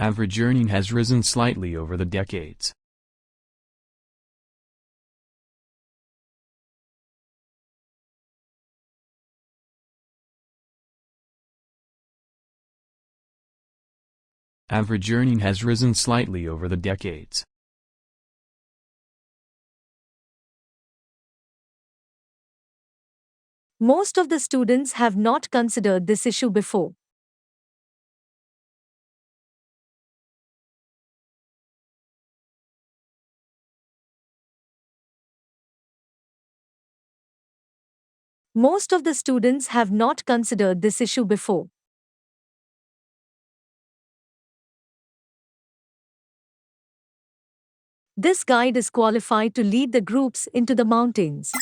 Average earning has risen slightly over the decades. Average earning has risen slightly over the decades. Most of the students have not considered this issue before. Most of the students have not considered this issue before. This guide is qualified to lead the groups into the mountains.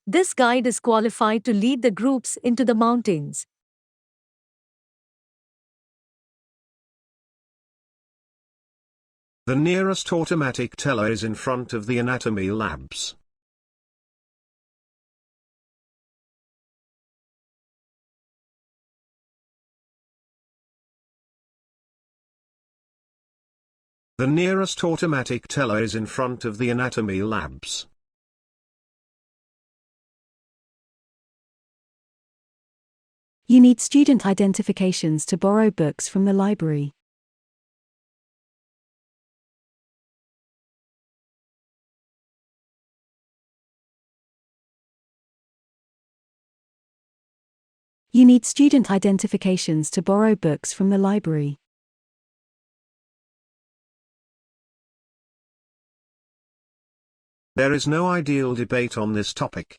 This guide is qualified to lead the groups into the mountains. The nearest automatic teller is in front of the anatomy labs. The nearest automatic teller is in front of the anatomy labs. You need student identifications to borrow books from the library. You need student identifications to borrow books from the library. There is no ideal debate on this topic.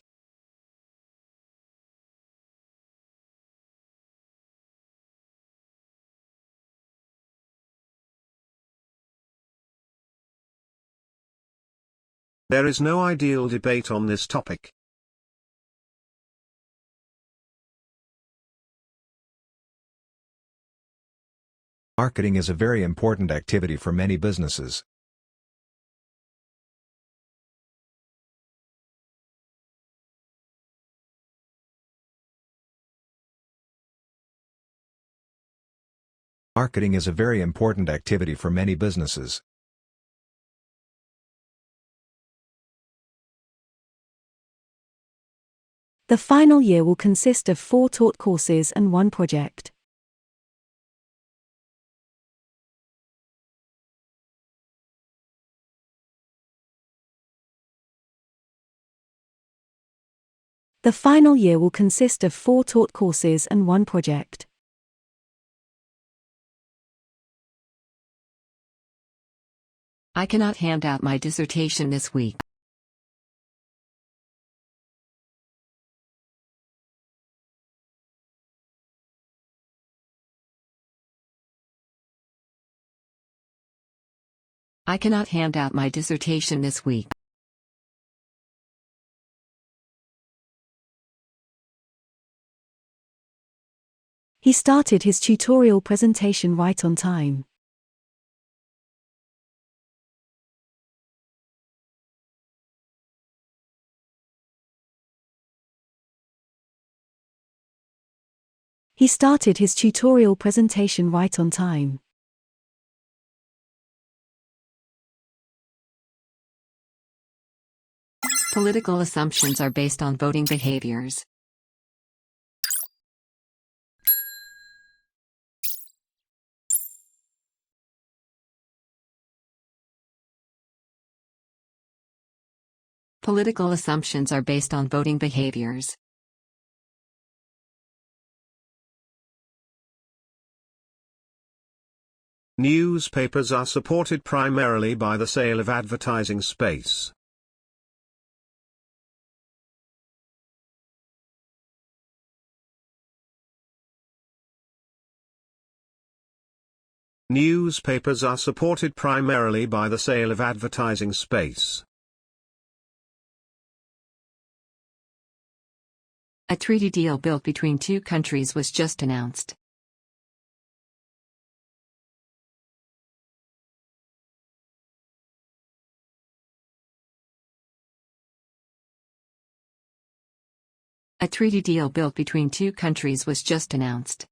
There is no ideal debate on this topic. Marketing is a very important activity for many businesses. Marketing is a very important activity for many businesses. The final year will consist of 4 taught courses and 1 project. The final year will consist of 4 taught courses and 1 project. I cannot hand out my dissertation this week. I cannot hand out my dissertation this week. He started his tutorial presentation right on time. He started his tutorial presentation right on time. Political assumptions are based on voting behaviors. Political assumptions are based on voting behaviors. Newspapers are supported primarily by the sale of advertising space. Newspapers are supported primarily by the sale of advertising space. A treaty deal built between 2 countries was just announced. A treaty deal built between two countries was just announced.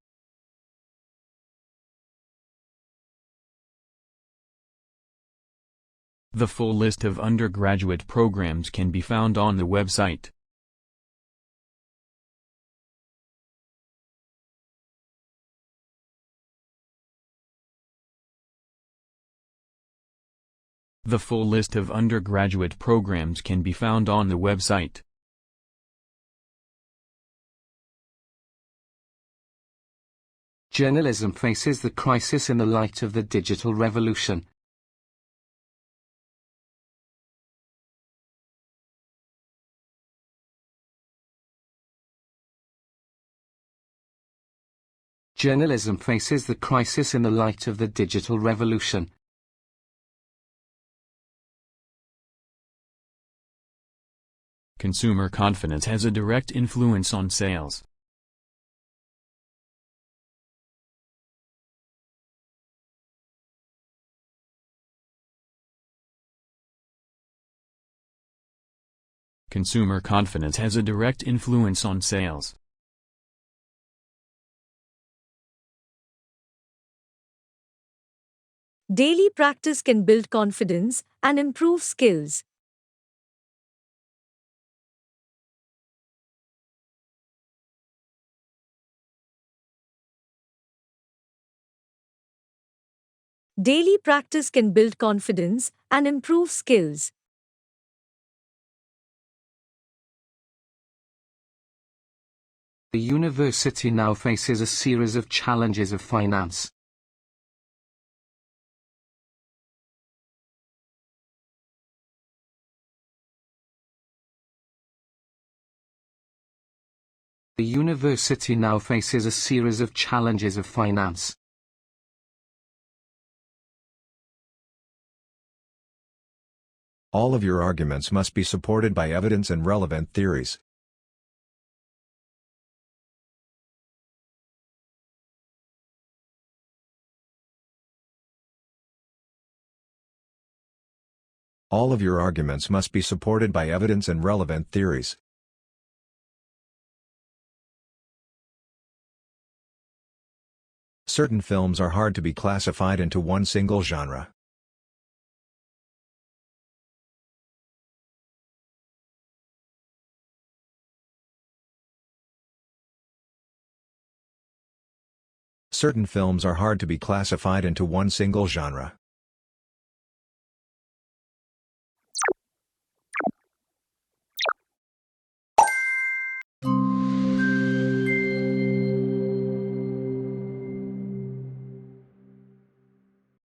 The full list of undergraduate programs can be found on the website. The full list of undergraduate programs can be found on the website. Journalism faces the crisis in the light of the digital revolution. Journalism faces the crisis in the light of the digital revolution. Consumer confidence has a direct influence on sales. Consumer confidence has a direct influence on sales. Daily practice can build confidence and improve skills. Daily practice can build confidence and improve skills. The university now faces a series of challenges of finance. The university now faces a series of challenges of finance. All of your arguments must be supported by evidence and relevant theories. All of your arguments must be supported by evidence and relevant theories. Certain films are hard to be classified into one single genre. Certain films are hard to be classified into one single genre.